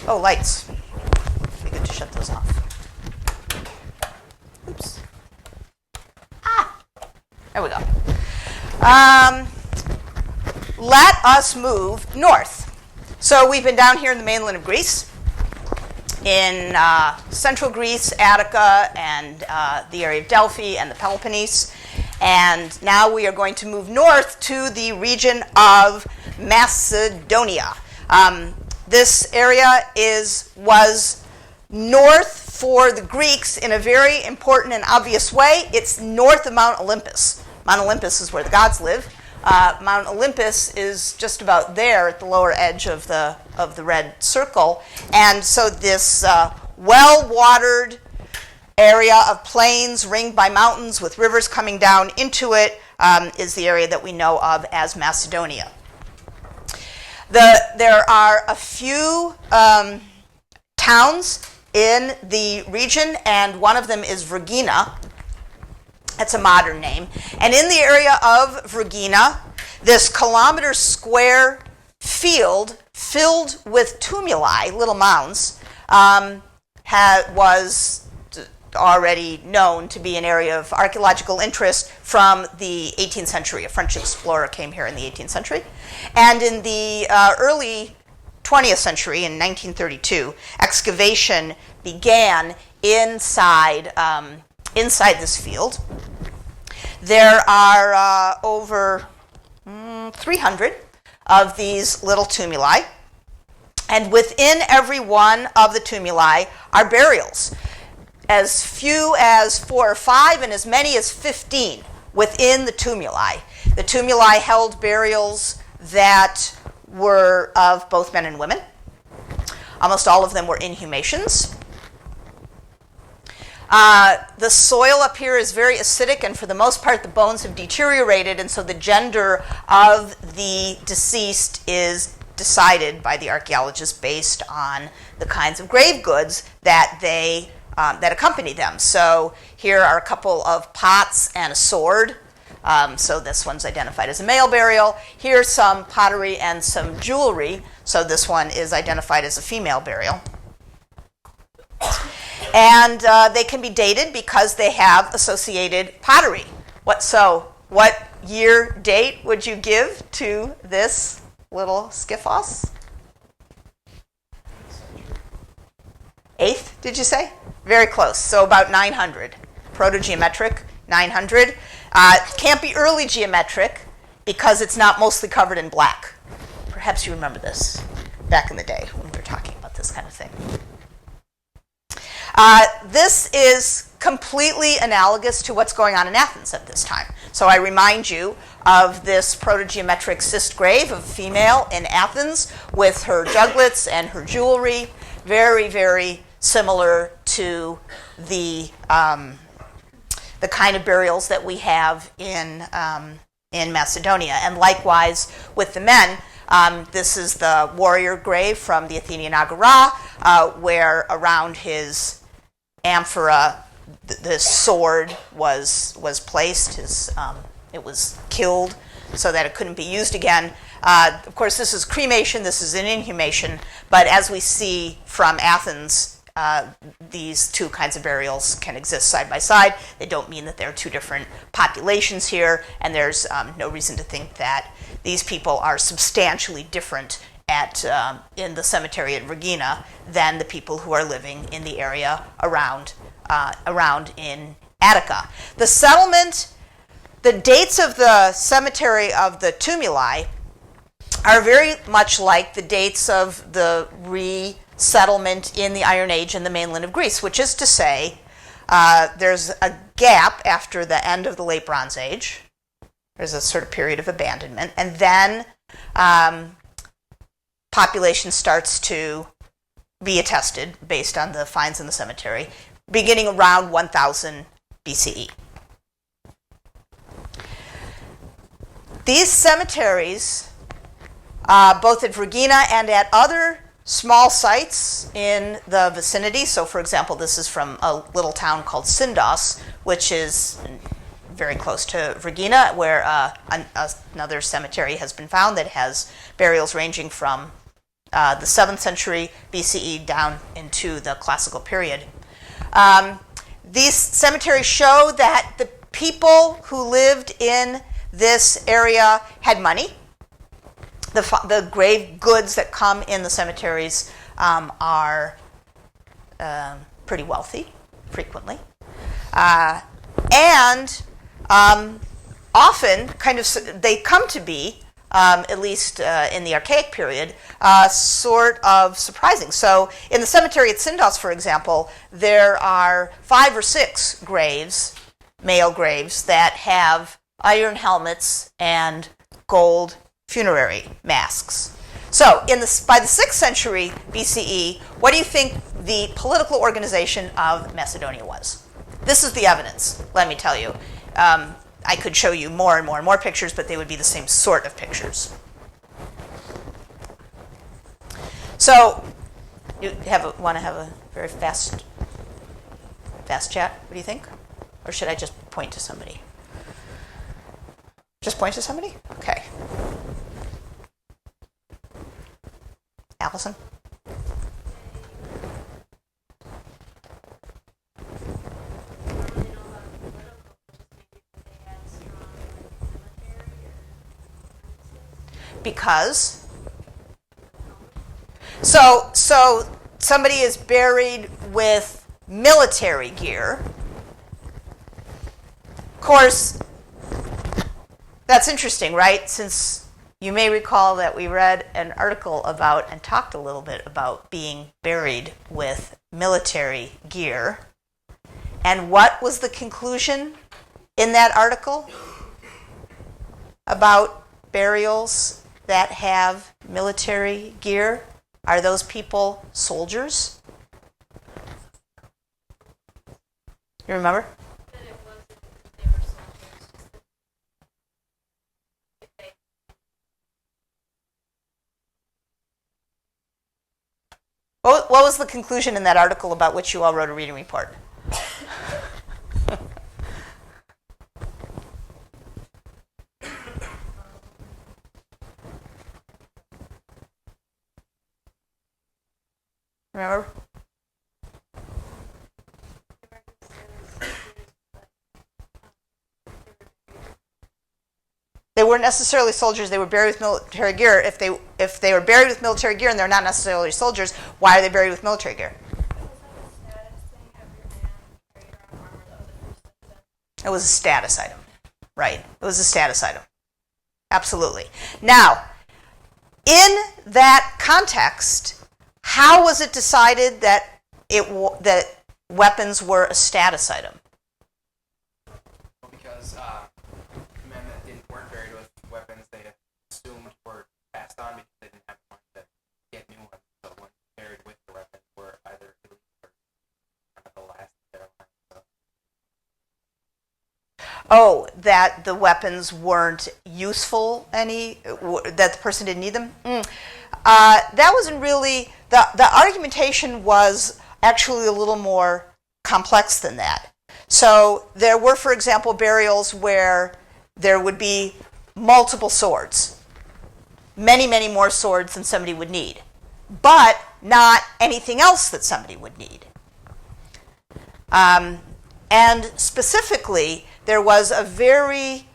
Oh, lights. Be good to shut those off. Oops. There we go. Let us move north. So we've been down here in the mainland of Greece, in central Greece, Attica, and the area of Delphi and the Peloponnese. And now we are going to move north to the region of Macedonia. This area was north for the Greeks in a very important and obvious way. It's north of Mount Olympus. Mount Olympus is where the gods live. Mount Olympus is just about there at the lower edge of the red circle. And so this well-watered area of plains ringed by mountains with rivers coming down into it is the area that we know of as Macedonia. There are a few towns in the region, and one of them is Vergina. That's a modern name. And in the area of Vergina, this kilometer square field filled with tumuli, little mounds, was already known to be an area of archaeological interest from the 18th century. A French explorer came here in the 18th century. And in the early 20th century, in 1932, excavation began inside this field. There are over 300 of these little tumuli, and within every one of the tumuli are burials, as few as 4 or 5 and as many as 15 within the tumuli. The tumuli held burials that were of both men and women. Almost all of them were inhumations. The soil up here is very acidic, and for the most part the bones have deteriorated, and so the gender of the deceased is decided by the archaeologists based on the kinds of grave goods that accompany them. So here are a couple of pots and a sword. So this one's identified as a male burial. Here's some pottery and some jewelry. So this one is identified as a female burial. And they can be dated because they have associated pottery. What year date would you give to this little skiphos? 8th, did you say? Very close. So about 900. Proto-geometric, 900. Can't be early geometric because it's not mostly covered in black. Perhaps you remember this back in the day when we were talking about this kind of thing. This is completely analogous to what's going on in Athens at this time. So I remind you of this proto-geometric cyst grave of a female in Athens with her juglets and her jewelry, very, very similar to the kind of burials that we have in Macedonia. And likewise with the men, this is the warrior grave from the Athenian Agora, where around his amphora the sword was placed. It was killed so that it couldn't be used again. Of course, this is cremation, this is an inhumation, but as we see from Athens, these two kinds of burials can exist side by side. They don't mean that there are two different populations here, and there's no reason to think that these people are substantially different in the cemetery at Vergina than the people who are living in the area around in Attica. The settlement, the dates of the cemetery of the tumuli are very much like the dates of the resettlement in the Iron Age in the mainland of Greece, which is to say there's a gap after the end of the Late Bronze Age. There's a sort of period of abandonment, and then population starts to be attested based on the finds in the cemetery, beginning around 1000 BCE. These cemeteries, both at Vergina and at other small sites in the vicinity, so for example, this is from a little town called Syndos, which is very close to Vergina, where another cemetery has been found that has burials ranging from the 7th century BCE down into the classical period. These cemeteries show that the people who lived in this area had money. The grave goods that come in the cemeteries are pretty wealthy, frequently. And often, they come to be, at least in the Archaic period, sort of surprising. So in the cemetery at Syndos, for example, there are 5 or 6 graves, male graves, that have iron helmets and gold funerary masks. So by the 6th century BCE, what do you think the political organization of Macedonia was? This is the evidence, let me tell you. I could show you more and more and more pictures, but they would be the same sort of pictures. So, you want to have a very fast chat? What do you think? Or should I just point to somebody? Just point to somebody? Okay. Allison? Because? So somebody is buried with military gear. Of course, that's interesting, right? Since you may recall that we read an article about and talked a little bit about being buried with military gear. And what was the conclusion in that article about burials that have military gear? Are those people soldiers? You remember? What was the conclusion in that article about which you all wrote a reading report? Remember? They weren't necessarily soldiers. They were buried with military gear. If they were buried with military gear and they're not necessarily soldiers, why are they buried with military gear? It was a status item, right? It was a status item. Absolutely. Now, in that context, how was it decided that that weapons were a status item? Well, because men that weren't buried with weapons, they assumed were passed on because they didn't have money to get new ones. So when buried with the weapons were either illegal or kind of the last of their life. So. Oh, that the weapons weren't useful that the person didn't need them? That wasn't really, the argumentation was actually a little more complex than that. So there were, for example, burials where there would be multiple swords, many, many more swords than somebody would need, but not anything else that somebody would need. And specifically, there was a very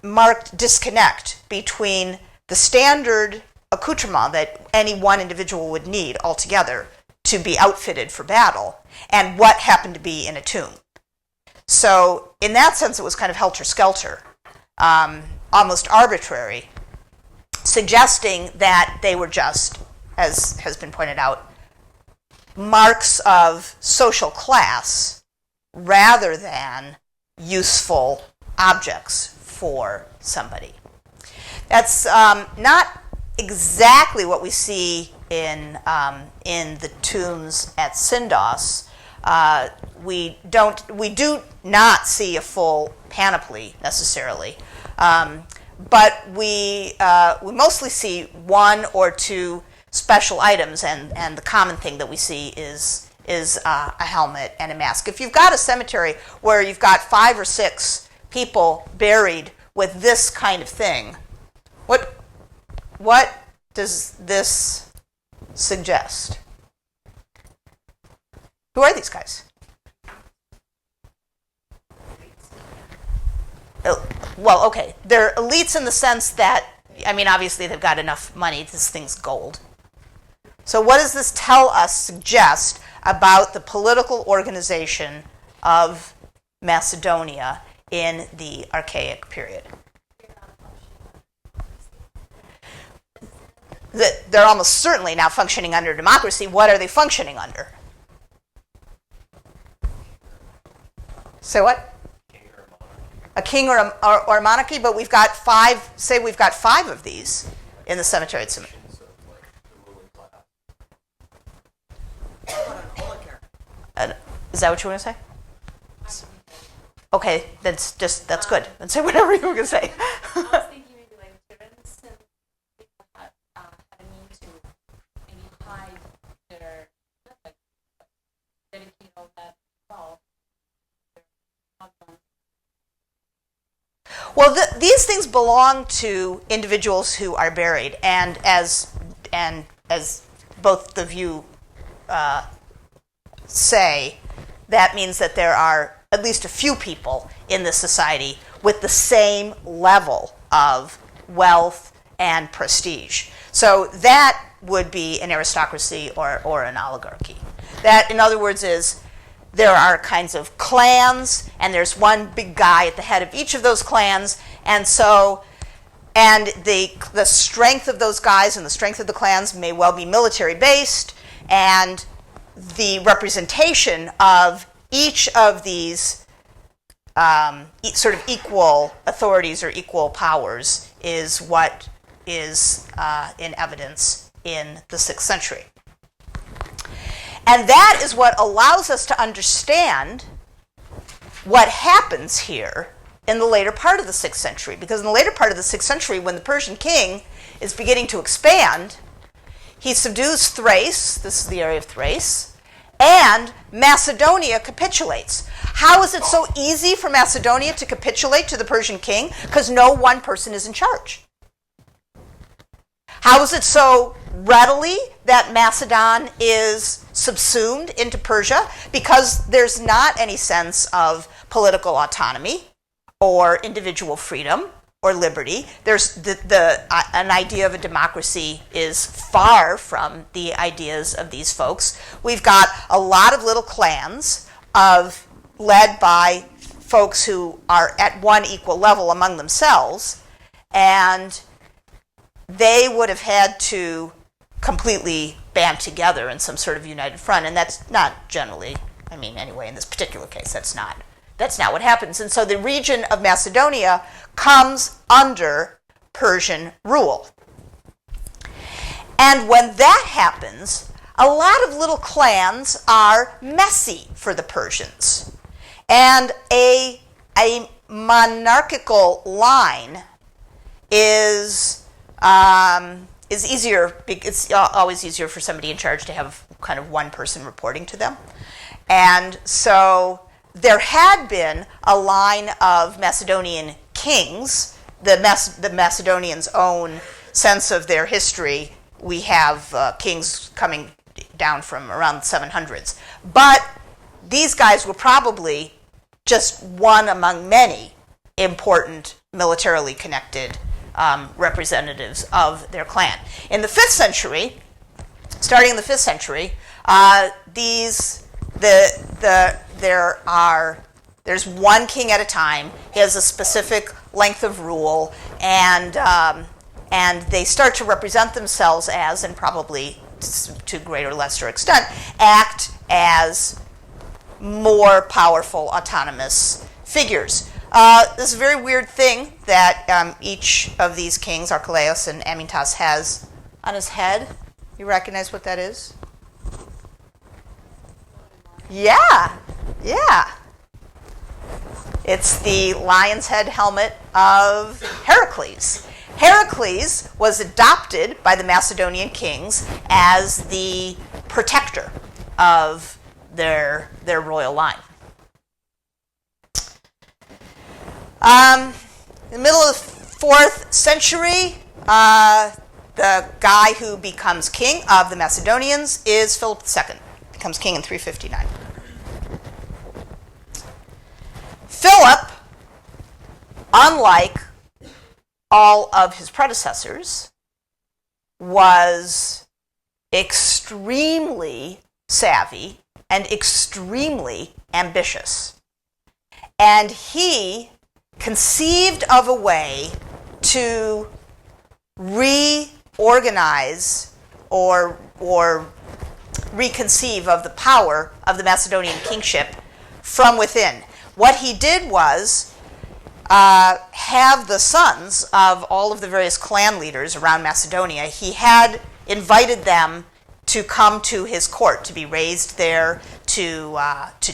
marked disconnect between the standard accoutrement that any one individual would need altogether to be outfitted for battle and what happened to be in a tomb. So in that sense, it was kind of helter-skelter, almost arbitrary, suggesting that they were just, as has been pointed out, marks of social class rather than useful objects for somebody. That's not exactly what we see in the tombs at Syndos. We do not see a full panoply necessarily, but we mostly see one or two special items, and the common thing that we see is a helmet and a mask. If you've got a cemetery where you've got 5 or 6 people buried with this kind of thing, what does this suggest? Who are these guys? Well, okay, they're elites in the sense that, I mean, obviously they've got enough money. This thing's gold. So what does this tell us, suggest about the political organization of Macedonia in the Archaic period? That they're almost certainly now functioning under democracy. What are they functioning under? Say what? A king or a monarchy, but we've got five, say we've got 5 of these in the cemetery. Is that what you want to say? Okay, that's good. Then say whatever you were going to say. I was thinking maybe like servants and people had a need to maybe hide their, like, dedicate all that wealth. Well, these things belong to individuals who are buried, and as both of you say, that means that there are at least a few people in this society with the same level of wealth and prestige. So that would be an aristocracy or an oligarchy. That, in other words, is there are kinds of clans, and there's one big guy at the head of each of those clans, and the strength of those guys and the strength of the clans may well be military based, and the representation of each of these sort of equal authorities or equal powers is what is in evidence in the 6th century. And that is what allows us to understand what happens here in the later part of the 6th century. Because in the later part of the 6th century, when the Persian king is beginning to expand, he subdues Thrace, this is the area of Thrace, and Macedonia capitulates. How is it so easy for Macedonia to capitulate to the Persian king? Because no one person is in charge. How is it so readily that Macedon is subsumed into Persia? Because there's not any sense of political autonomy or individual freedom or liberty. There's an idea of a democracy is far from the ideas of these folks. We've got a lot of little clans led by folks who are at one equal level among themselves, and they would have had to completely band together in some sort of united front, and that's not generally, I mean, anyway, in this particular case, that's not what happens. And so the region of Macedonia comes under Persian rule. And when that happens, a lot of little clans are messy for the Persians. And a monarchical line is easier. It's always easier for somebody in charge to have kind of one person reporting to them. And so there had been a line of Macedonian kings, the Macedonians' own sense of their history. We have kings coming down from around the 700s. But these guys were probably just one among many important militarily connected representatives of their clan. In the 5th century, starting in the 5th century, there's one king at a time. He has a specific length of rule, and they start to represent themselves as, and probably to greater or lesser extent, act as more powerful, autonomous figures. This is a very weird thing that each of these kings, Archelaus and Amyntas, has on his head. You recognize what that is? Yeah. It's the lion's head helmet of Heracles. Heracles was adopted by the Macedonian kings as the protector of their royal line. In the middle of the 4th century, the guy who becomes king of the Macedonians is Philip II, becomes king in 359. Philip, unlike all of his predecessors, was extremely savvy and extremely ambitious. And he conceived of a way to reorganize or reconceive of the power of the Macedonian kingship from within. What he did was have the sons of all of the various clan leaders around Macedonia. He had invited them to come to his court, to be raised there, to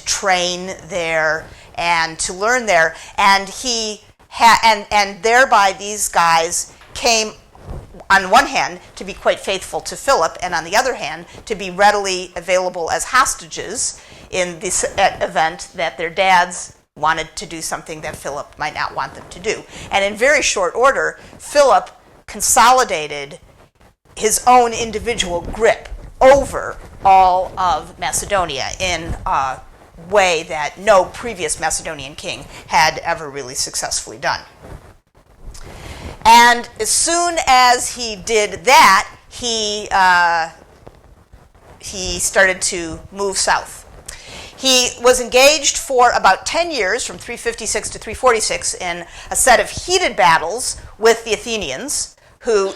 train there, and to learn there. And and thereby these guys came, on one hand, to be quite faithful to Philip, and on the other hand, to be readily available as hostages in this event that their dads wanted to do something that Philip might not want them to do. And in very short order, Philip consolidated his own individual grip over all of Macedonia in a way that no previous Macedonian king had ever really successfully done. And as soon as he did that, he started to move south. He was engaged for about 10 years, from 356 to 346, in a set of heated battles with the Athenians, who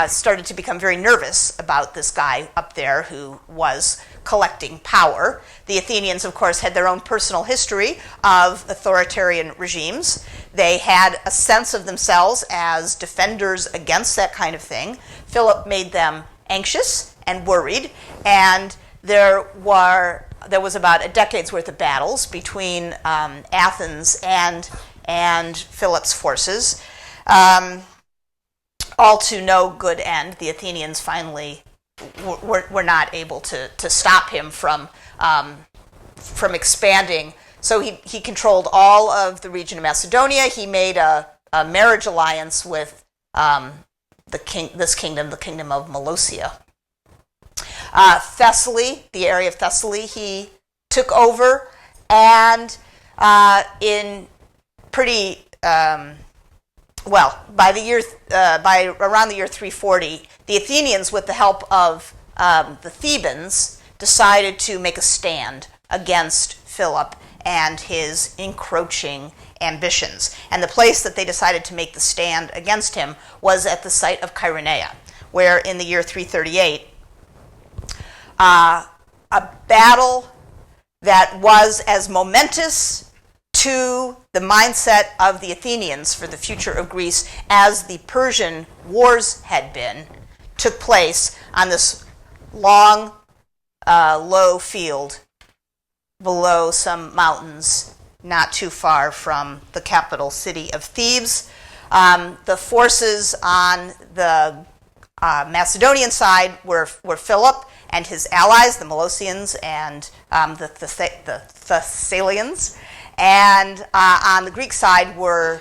started to become very nervous about this guy up there who was collecting power. The Athenians, of course, had their own personal history of authoritarian regimes. They had a sense of themselves as defenders against that kind of thing. Philip made them anxious and worried, and there was about a decade's worth of battles between Athens and Philip's forces, all to no good end. The Athenians finally were not able to stop him from expanding. So he controlled all of the region of Macedonia. He made a marriage alliance with this kingdom, the kingdom of Molosia. Thessaly, the area of Thessaly, he took over, and in pretty by around the year 340, the Athenians, with the help of the Thebans, decided to make a stand against Philip and his encroaching ambitions. And the place that they decided to make the stand against him was at the site of Chaeronea, where in the year 338, a battle that was as momentous to the mindset of the Athenians for the future of Greece as the Persian wars had been, took place on this long, low field below some mountains not too far from the capital city of Thebes. The forces on the Macedonian side were Philip and his allies, the Molosians and the Thessalians. And on the Greek side were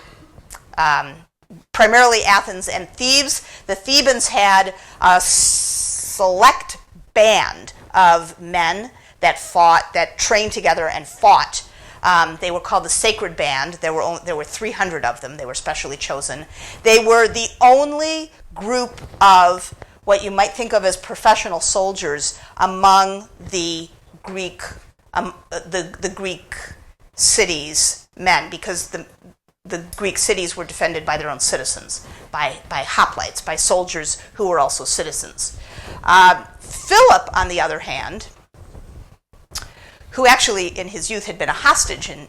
primarily Athens and Thebes. The Thebans had a select band of men that trained together and fought. They were called the Sacred Band. There were 300 of them. They were specially chosen. They were the only group of what you might think of as professional soldiers among the Greek cities' men, because the Greek cities were defended by their own citizens, by hoplites, by soldiers who were also citizens. Philip, on the other hand, who actually in his youth had been a hostage in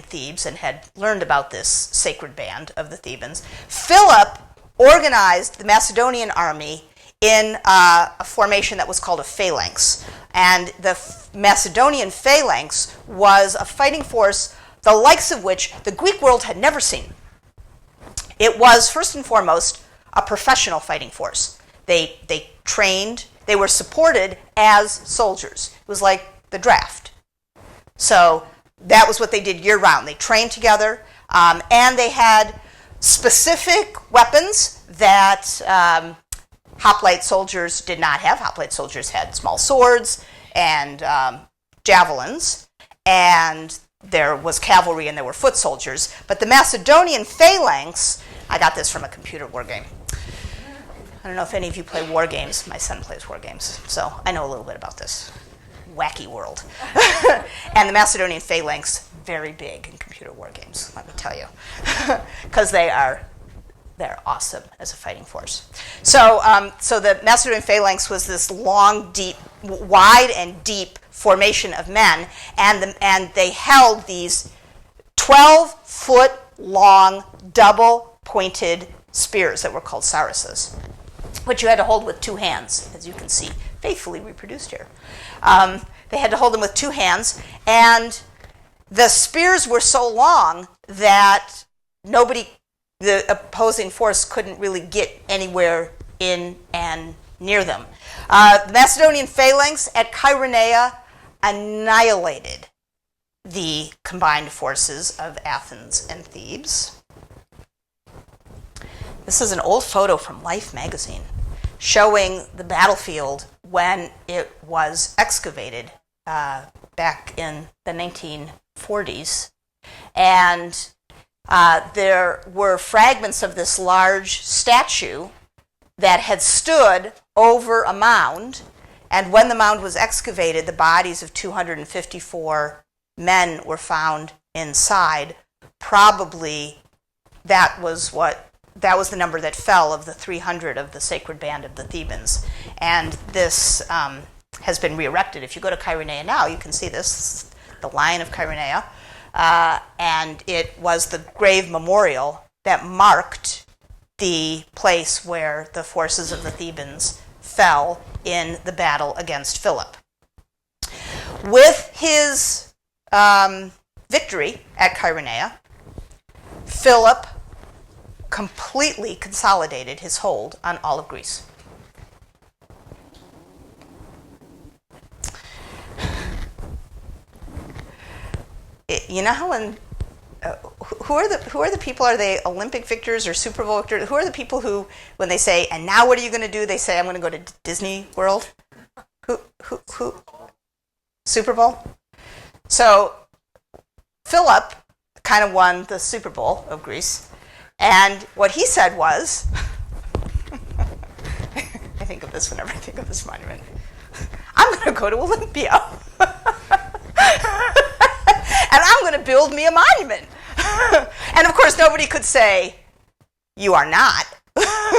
Thebes and had learned about this sacred band of the Thebans, Philip organized the Macedonian army in a formation that was called a phalanx. And the Macedonian phalanx was a fighting force the likes of which the Greek world had never seen. It was, first and foremost, a professional fighting force. They trained, they were supported as soldiers. It was like the draft. So that was what they did year-round. They trained together, and they had specific weapons that Hoplite soldiers did not have. Hoplite soldiers had small swords and javelins, and there was cavalry and there were foot soldiers. But the Macedonian phalanx, I got this from a computer war game. I don't know if any of you play war games. My son plays war games, so I know a little bit about this wacky world. And the Macedonian phalanx, very big in computer war games, let me tell you, because they're awesome as a fighting force. So the Macedonian phalanx was this long, deep, wide and deep formation of men, and they held these 12-foot long, double-pointed spears that were called sarissas, which you had to hold with two hands, as you can see, faithfully reproduced here. They had to hold them with two hands, and the spears were so long that the opposing force couldn't really get anywhere in and near them. The Macedonian phalanx at Chaeronea annihilated the combined forces of Athens and Thebes. This is an old photo from Life magazine showing the battlefield when it was excavated back in the 1940s. And there were fragments of this large statue that had stood over a mound. And when the mound was excavated, the bodies of 254 men were found inside. Probably that was the number that fell of the 300 of the sacred band of the Thebans. And this has been re-erected. If you go to Chaeronea now, you can see this, the Lion of Chaeronea. And it was the grave memorial that marked the place where the forces of the Thebans fell in the battle against Philip. With his victory at Chaeronea, Philip completely consolidated his hold on all of Greece. You know how when who are the people? Are they Olympic victors or Super Bowl victors? Who are the people who, when they say, "And now what are you going to do?" They say, "I'm going to go to Disney World." Who? Super Bowl. So Philip kind of won the Super Bowl of Greece, and what he said was, I think of this whenever I think of this monument. I'm going to go to Olympia. And I'm going to build me a monument. And of course, nobody could say, "You are not,"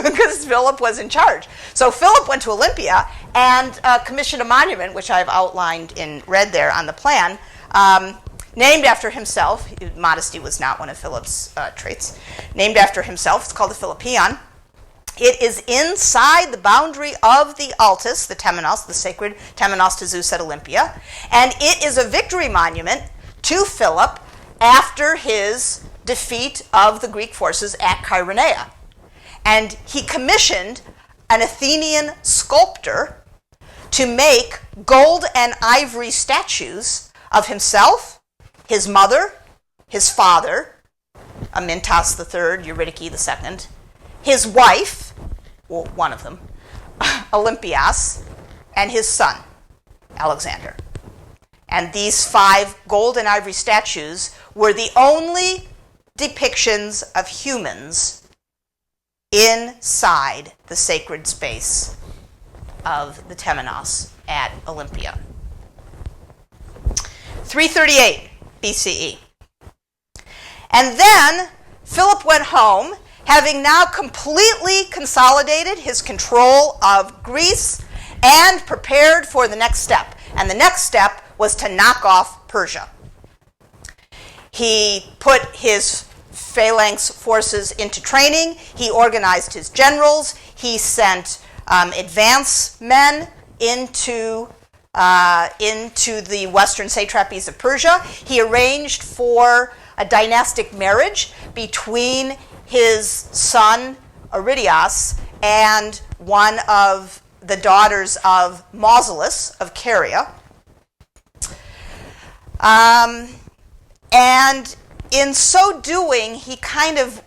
because Philip was in charge. So Philip went to Olympia and commissioned a monument, which I've outlined in red there on the plan, named after himself. Modesty was not one of Philip's traits. Named after himself. It's called the Philippion. It is inside the boundary of the Altis, the Temenos, the sacred Temenos to Zeus at Olympia. And it is a victory monument to Philip after his defeat of the Greek forces at Chaeronea. And he commissioned an Athenian sculptor to make gold and ivory statues of himself, his mother, his father, Amyntas III, Eurydice II, his wife, well, one of them, Olympias, and his son, Alexander. And these 5 gold and ivory statues were the only depictions of humans inside the sacred space of the Temenos at Olympia. 338 BCE. And then Philip went home, having now completely consolidated his control of Greece and prepared for the next step. And the next step was to knock off Persia. He put his phalanx forces into training. He organized his generals. He sent advance men into the western satrapies of Persia. He arranged for a dynastic marriage between his son Aridias and one of the daughters of Mausolus of Caria. And in so doing, he kind of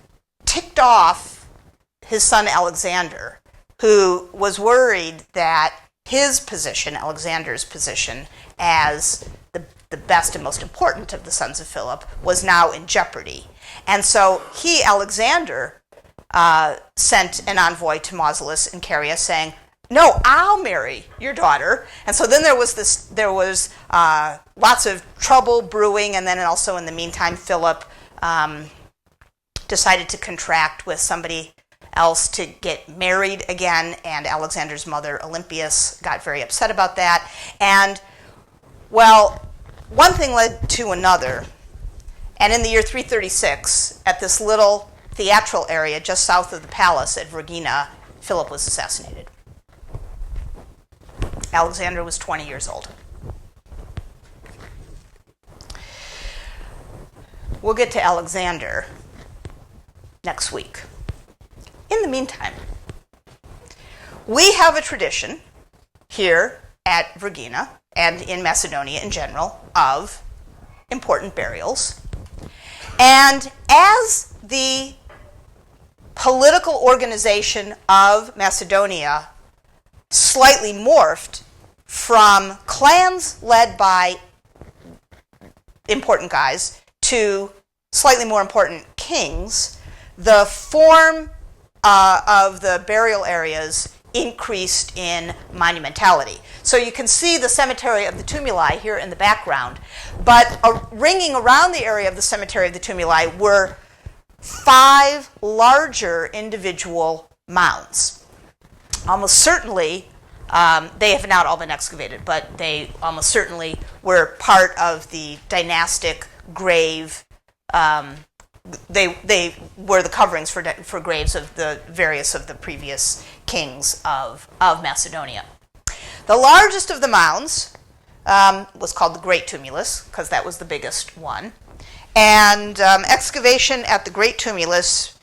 ticked off his son Alexander, who was worried that his position, Alexander's position, as the best and most important of the sons of Philip, was now in jeopardy. And so he, Alexander, sent an envoy to Mausolus and Caria saying, "No, I'll marry your daughter." And so then there was lots of trouble brewing, and then also in the meantime, Philip decided to contract with somebody else to get married again, and Alexander's mother, Olympias, got very upset about that. And, well, one thing led to another, and in the year 336, at this little theatral area just south of the palace at Vergina, Philip was assassinated. Alexander was 20 years old. We'll get to Alexander next week. In the meantime, we have a tradition here at Vergina and in Macedonia in general of important burials. And as the political organization of Macedonia slightly morphed from clans led by important guys to slightly more important kings, the form of the burial areas increased in monumentality. So you can see the cemetery of the tumuli here in the background, but ringing around the area of the cemetery of the tumuli were 5 larger individual mounds. Almost certainly, they have not all been excavated, but they almost certainly were part of the dynastic grave. They were the coverings for graves of the various of the previous kings of Macedonia. The largest of the mounds was called the Great Tumulus, because that was the biggest one. And excavation at the Great Tumulus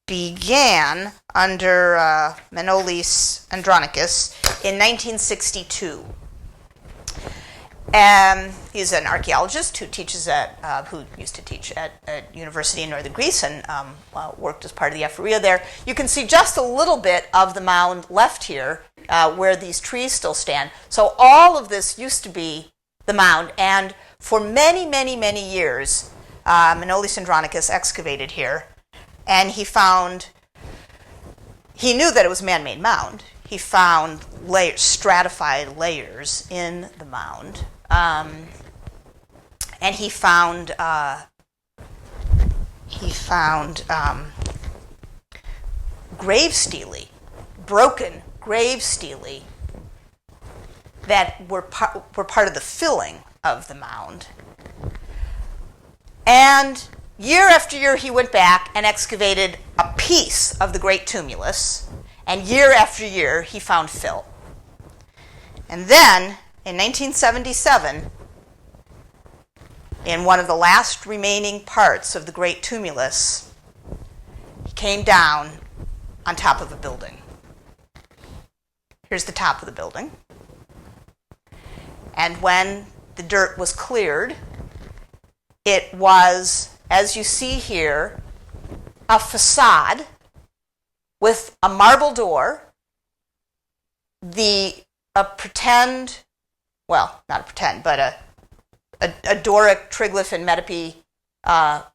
began under Manolis Andronicus in 1962. He's an archaeologist who teaches who used to teach at a university in northern Greece and worked as part of the Ephoria there. You can see just a little bit of the mound left here where these trees still stand. So all of this used to be the mound, and for many, many, many years, Manolis Andronicus excavated here, and he knew that it was a man-made mound. He found stratified layers in the mound. And he found grave stelae, broken grave stelae that were part of the filling of the mound. And year after year he went back and excavated a piece of the Great Tumulus, and year after year he found fill. And then, in 1977, in one of the last remaining parts of the Great Tumulus, he came down on top of a building. Here's the top of the building. And when the dirt was cleared, it was, as you see here, a facade with a marble door, not a pretend, but a Doric, triglyph, and metope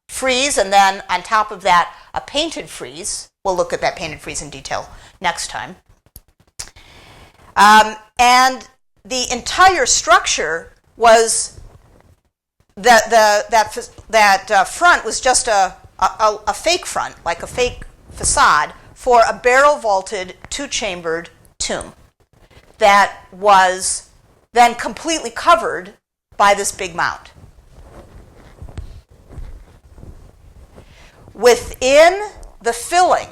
frieze, and then on top of that, a painted frieze. We'll look at that painted frieze in detail next time. And the entire structure was that front was just a fake front, like a fake facade for a barrel-vaulted, 2-chambered tomb that was then completely covered by this big mound. Within the filling,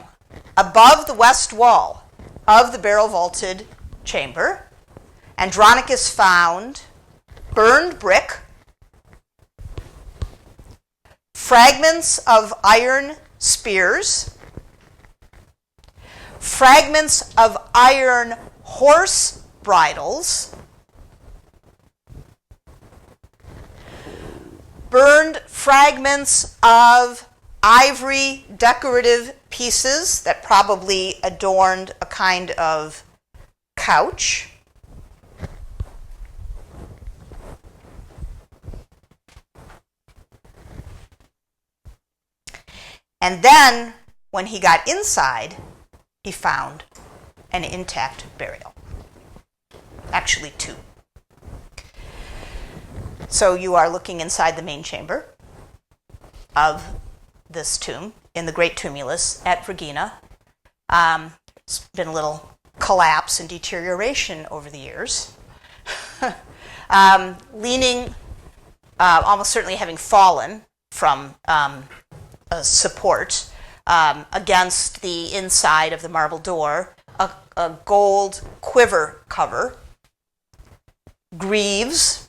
above the west wall of the barrel-vaulted chamber, Andronicus found burned brick, fragments of iron spears, fragments of iron horse bridles, burned fragments of ivory decorative pieces that probably adorned a kind of couch. And then, when he got inside, he found an intact burial. Actually, two. So you are looking inside the main chamber of this tomb in the Great Tumulus at Vergina. It's been a little collapse and deterioration over the years. Leaning, almost certainly having fallen from a support against the inside of the marble door, a gold quiver cover, greaves,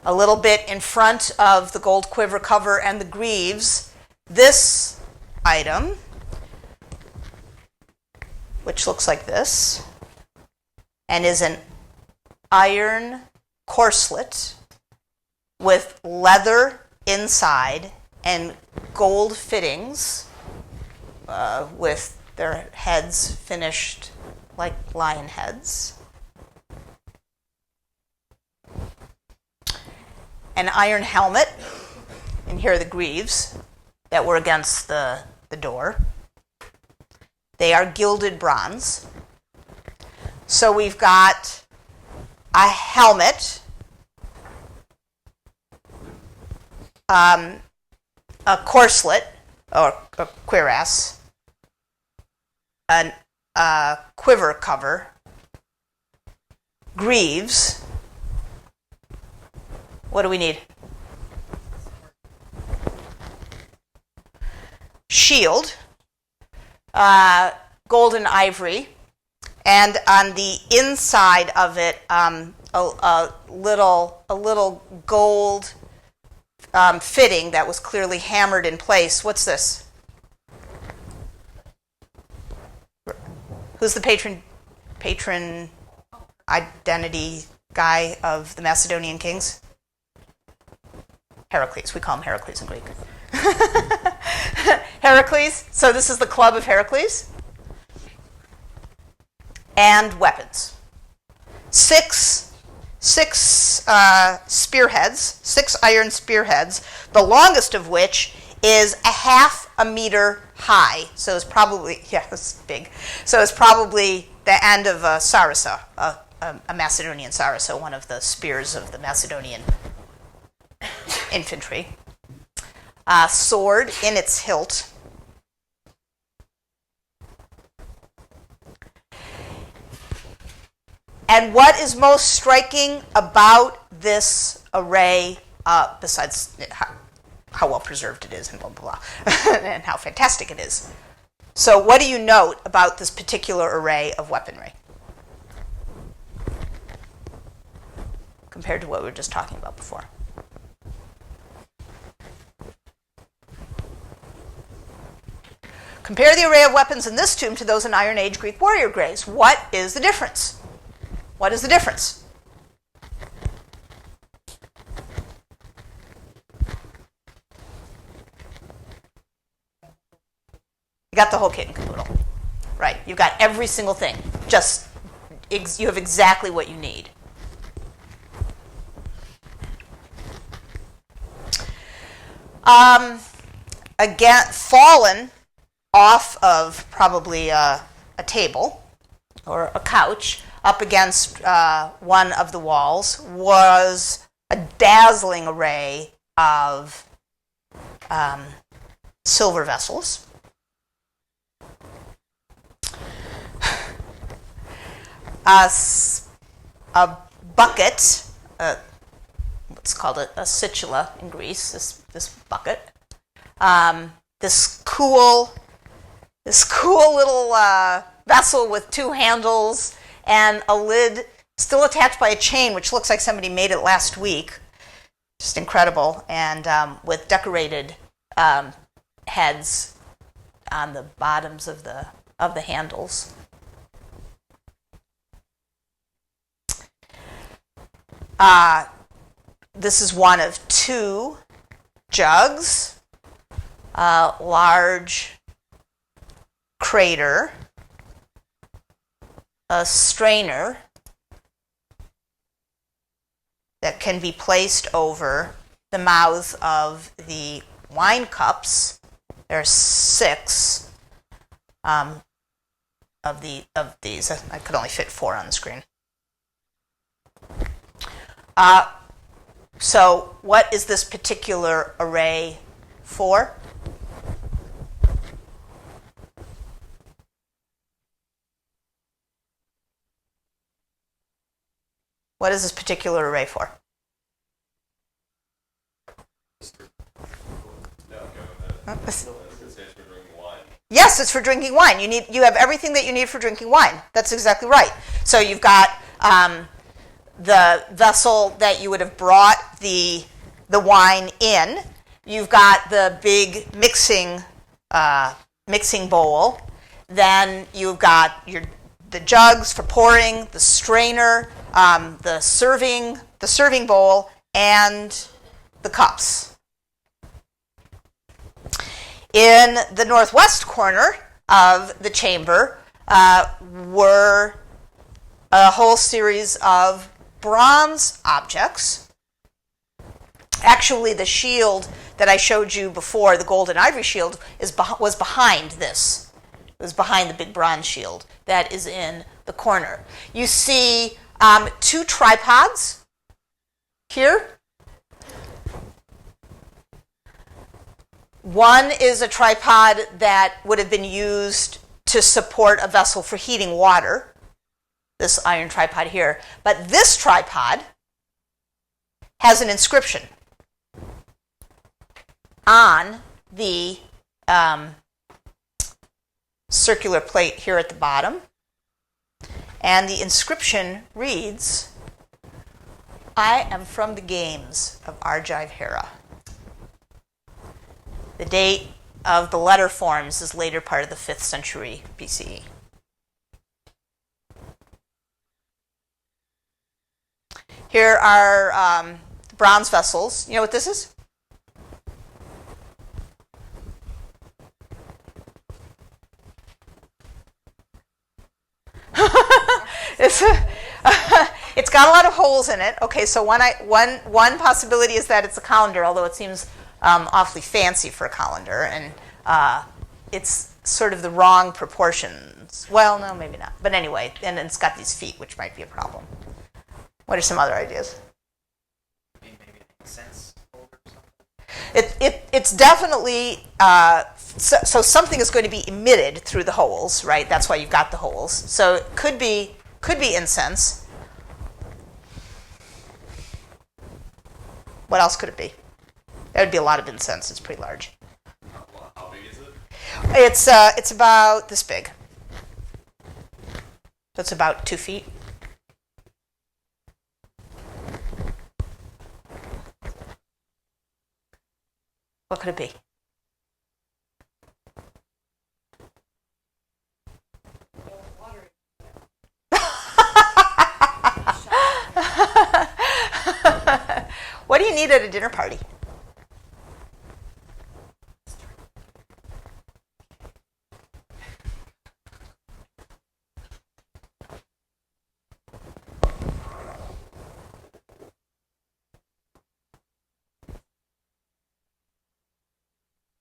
a little bit in front of the gold quiver cover and the greaves, this item, which looks like this, and is an iron corselet with leather inside and gold fittings, with their heads finished like lion heads. An iron helmet, and here are the greaves that were against the door. They are gilded bronze. So we've got a helmet, a corselet, or a cuirass, a quiver cover, greaves. What do we need? Shield, gold and ivory, and on the inside of it, a little gold fitting that was clearly hammered in place. What's this? Who's the patron identity guy of the Macedonian kings? Heracles. We call him Heracles in Greek. Heracles. So this is the club of Heracles. And weapons. Six spearheads, 6 iron spearheads, the longest of which is a half a meter high. So it's probably, it's big. So it's probably the end of a sarissa, a Macedonian sarissa, one of the spears of the Macedonian infantry. Sword in its hilt. And what is most striking about this array, besides how well preserved it is and blah, blah, blah, and how fantastic it is? So what do you note about this particular array of weaponry compared to what we were just talking about before? Compare the array of weapons in this tomb to those in Iron Age Greek warrior graves. What is the difference? What is the difference? You got the whole kit and caboodle. Right. You've got every single thing. Just, you have exactly what you need. Again, fallen off of probably a table or a couch up against one of the walls was a dazzling array of silver vessels. A bucket, what's called a situla in Greece, this bucket. This cool little vessel with 2 handles and a lid still attached by a chain, which looks like somebody made it last week. Just incredible. And with decorated heads on the bottoms of the handles. this is one of two jugs, a large crater, a strainer that can be placed over the mouths of the wine cups. There are 6 of these. I could only fit 4 on the screen. So what is this particular array for? What is this particular array for? Yes, it's for drinking wine. You have everything that you need for drinking wine. That's exactly right. So you've got the vessel that you would have brought the wine in. You've got the big mixing bowl. Then you've got the jugs for pouring, the strainer, the serving bowl, and the cups. In the northwest corner of the chamber were a whole series of bronze objects. Actually, the shield that I showed you before, the gold and ivory shield, was behind this. It was behind the big bronze shield that is in the corner. You see 2 tripods here. One is a tripod that would have been used to support a vessel for heating water, this iron tripod here. But this tripod has an inscription on the circular plate here at the bottom. And the inscription reads, "I am from the games of Argive Hera." The date of the letter forms is later part of the 5th century BCE. Here are bronze vessels. You know what this is? It's got a lot of holes in it. Okay, so one possibility is that it's a colander, although it seems awfully fancy for a colander, and it's sort of the wrong proportions. Well, no, maybe not. But anyway, and it's got these feet, which might be a problem. What are some other ideas? Maybe an incense holder or something? It's definitely so something is going to be emitted through the holes, right? That's why you've got the holes. So it could be incense. What else could it be? That would be a lot of incense. It's pretty large. How big is it? It's about this big. That's about 2 feet. What could it be? What do you need at a dinner party?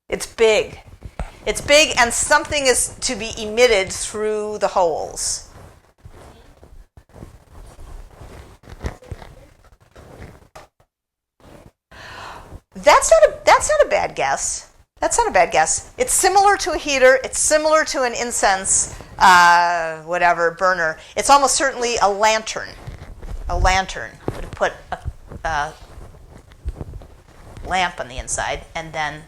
It's big. It's big, and something is to be emitted through the holes. That's not a bad guess. That's not a bad guess. It's similar to a heater. It's similar to an incense, burner. It's almost certainly a lantern. A lantern would have put a lamp on the inside, and then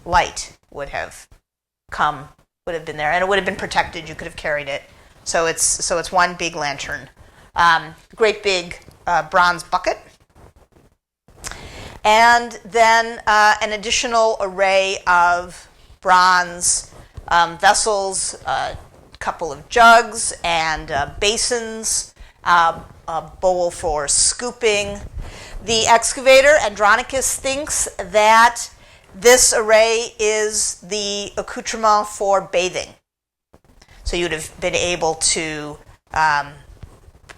light would have been there, and it would have been protected. You could have carried it. So it's one big lantern. Great big bronze bucket. And then an additional array of bronze vessels, a couple of jugs and basins, a bowl for scooping. The excavator, Andronicus, thinks that this array is the accoutrement for bathing. So you would have been able to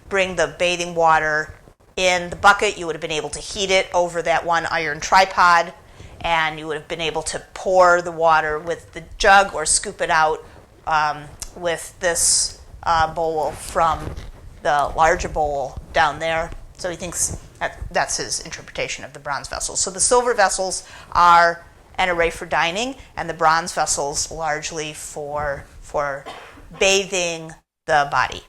bring the bathing water in the bucket. You would have been able to heat it over that one iron tripod, and you would have been able to pour the water with the jug or scoop it out with this bowl from the larger bowl down there. So he thinks that's his interpretation of the bronze vessels. So the silver vessels are an array for dining, and the bronze vessels largely for bathing the body.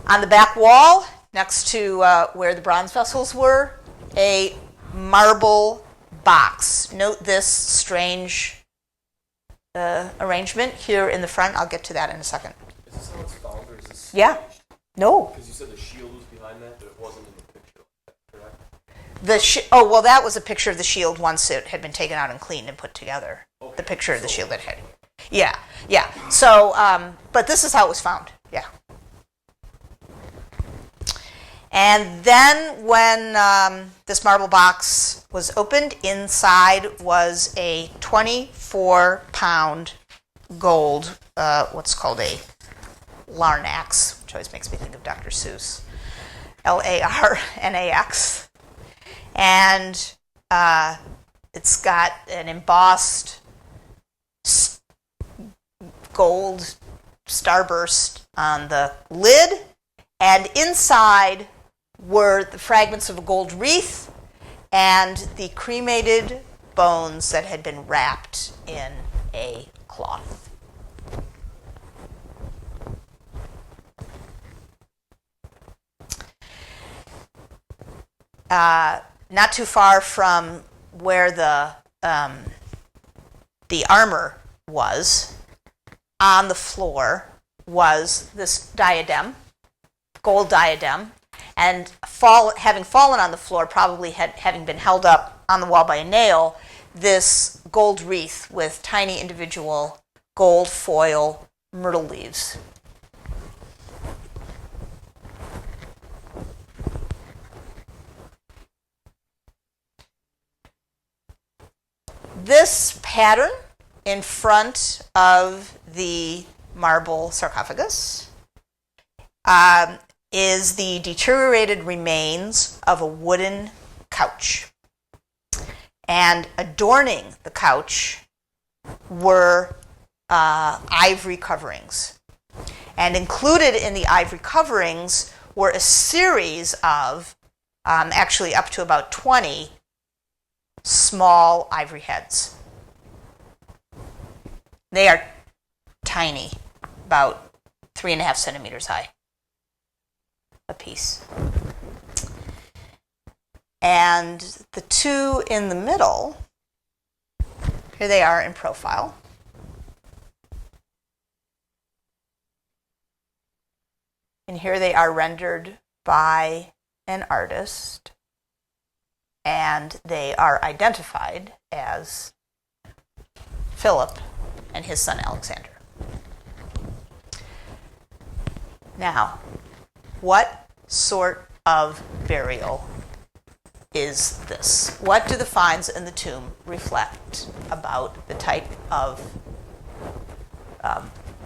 On the back wall, next to where the bronze vessels were, a marble box. Note this strange arrangement here in the front. I'll get to that in a second. Is this how it's found, or is this? Yeah. No. Because you said the shield was behind that, but it wasn't in the picture, correct? That was a picture of the shield once it had been taken out and cleaned and put together. Okay. The picture of the shield that had. Yeah. So, but this is how it was found. Yeah. And then when this marble box was opened, inside was a 24-pound gold, what's called a larnax, which always makes me think of Dr. Seuss, Larnax. And it's got an embossed gold starburst on the lid, and inside were the fragments of a gold wreath and the cremated bones that had been wrapped in a cloth. Not too far from where the armor was, on the floor was this diadem, gold diadem, and having fallen on the floor, probably having been held up on the wall by a nail, this gold wreath with tiny individual gold foil myrtle leaves. This pattern in front of the marble sarcophagus is the deteriorated remains of a wooden couch. And adorning the couch were ivory coverings. And included in the ivory coverings were a series of, actually up to about 20, small ivory heads. They are tiny, about 3.5 centimeters high a piece. And the two in the middle, here they are in profile. And here they are rendered by an artist, and they are identified as Philip and his son Alexander. Now, what sort of burial is this? What do the finds in the tomb reflect about the type of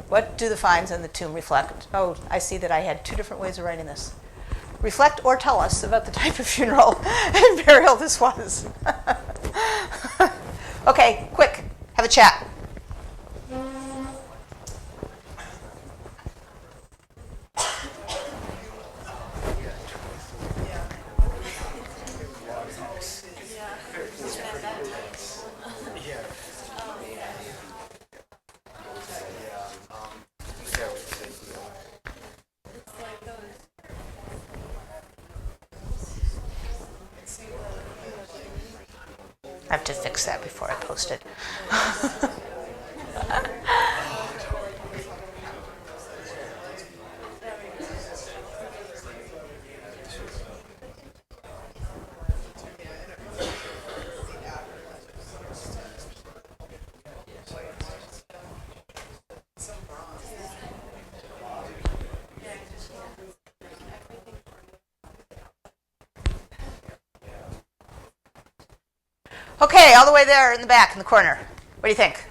what do the finds in the tomb reflect? Oh, I see that I had two different ways of writing this. Reflect or tell us about the type of funeral and burial this was. Okay, quick, have a chat. I have to fix that before I post it. Okay, all the way there in the back, in the corner. What do you think?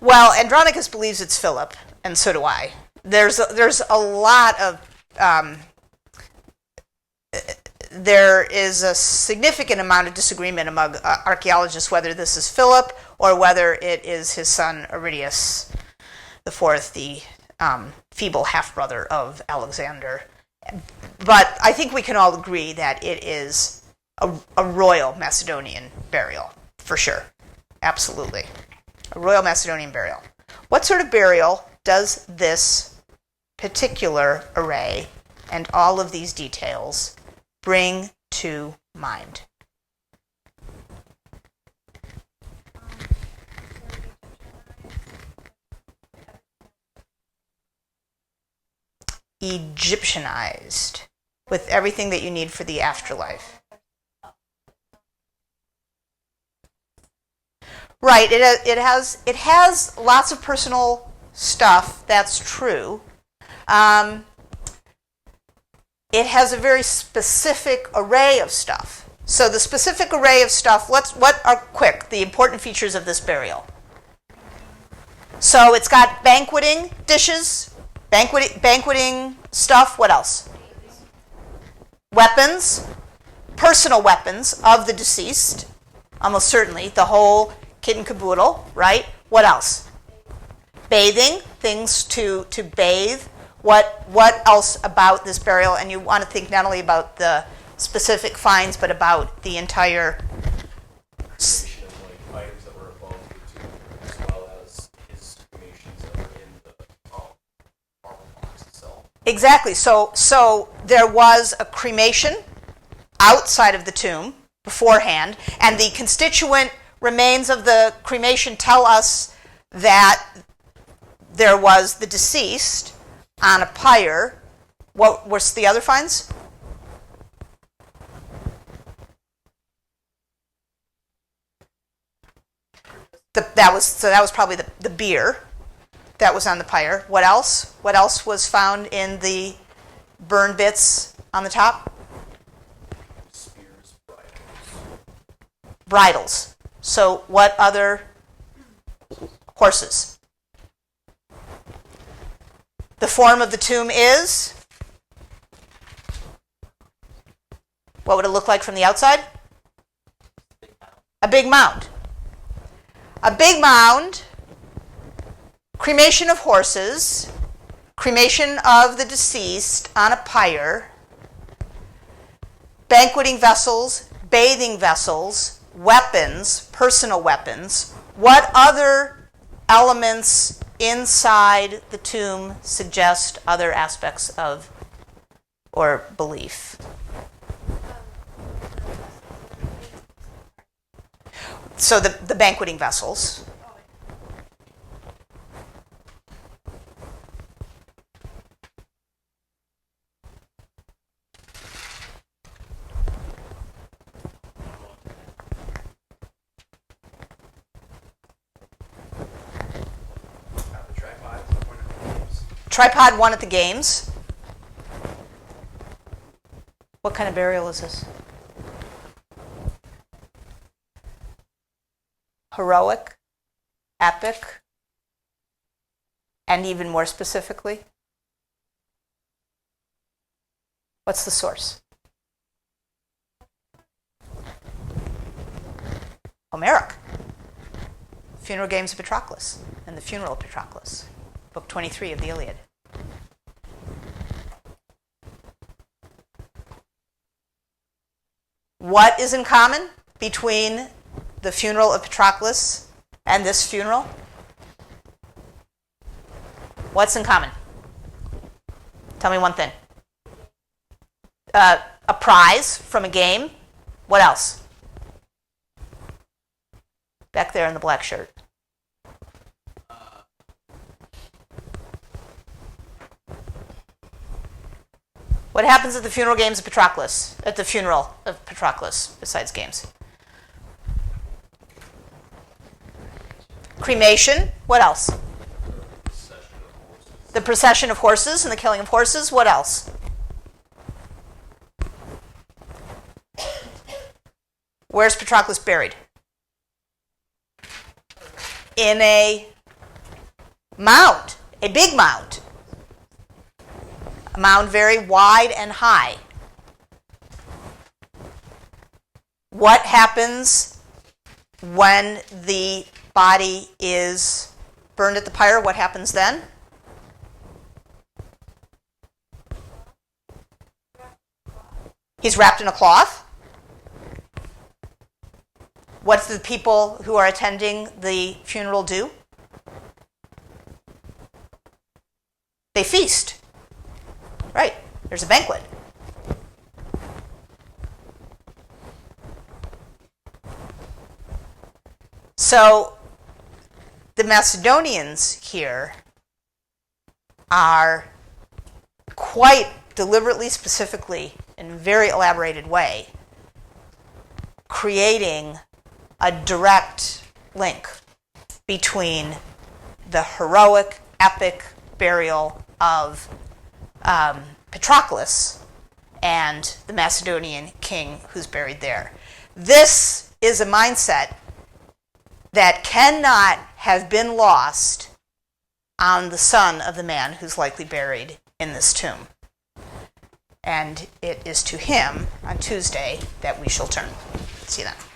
Well, Andronicus believes it's Philip, and so do I. There's a lot of there is a significant amount of disagreement among archaeologists whether this is Philip or whether it is his son Aridius IV, the feeble half-brother of Alexander. But I think we can all agree that it is a royal Macedonian burial, for sure. Absolutely. A royal Macedonian burial. What sort of burial does this particular array and all of these details bring to mind? Egyptianized, with everything that you need for the afterlife. Right, it has lots of personal stuff, that's true. It has a very specific array of stuff. So the specific array of stuff, what are the important features of this burial? So it's got banqueting dishes, banqueting stuff, what else? Weapons, personal weapons of the deceased, almost certainly, the whole kit and caboodle, right? What else? Bathing, things to bathe. What else about this burial? And you want to think not only about the specific finds, but about the entire Cremation of like items that were above the tomb, as well as his cremations that were in the marble box itself. Exactly. So there was a cremation outside of the tomb beforehand, and the constituent remains of the cremation tell us that there was the deceased on a pyre. What was the other finds? That was probably the beer that was on the pyre. What else? What else was found in the burned bits on the top? Spears, Bridles. So what other? Horses. The form of the tomb is? What would it look like from the outside? A big mound. A big mound, cremation of horses, cremation of the deceased on a pyre, banqueting vessels, bathing vessels, weapons, personal weapons. What other elements inside the tomb suggest other aspects of or belief? So the banqueting vessels. Tripod won at the games. What kind of burial is this? Heroic, epic, and even more specifically? What's the source? Homeric. Funeral Games of Patroclus and the Funeral of Patroclus, Book 23 of the Iliad. What is in common between the funeral of Patroclus and this funeral? What's in common? Tell me one thing. A prize from a game. What else? Back there in the black shirt. What happens at the funeral games of Patroclus? At the funeral of Patroclus, besides games? Cremation. What else? The procession of horses and the killing of horses. What else? Where's Patroclus buried? In a mound, a big mound. A mound very wide and high. What happens when the body is burned at the pyre? What happens then? He's wrapped in a cloth. What do the people who are attending the funeral do? They feast. Right. There's a banquet. So the Macedonians here are quite deliberately, specifically, in a very elaborated way, creating a direct link between the heroic, epic burial of Patroclus and the Macedonian king who's buried there. This is a mindset that cannot have been lost on the son of the man who's likely buried in this tomb. And it is to him on Tuesday that we shall turn. See you then.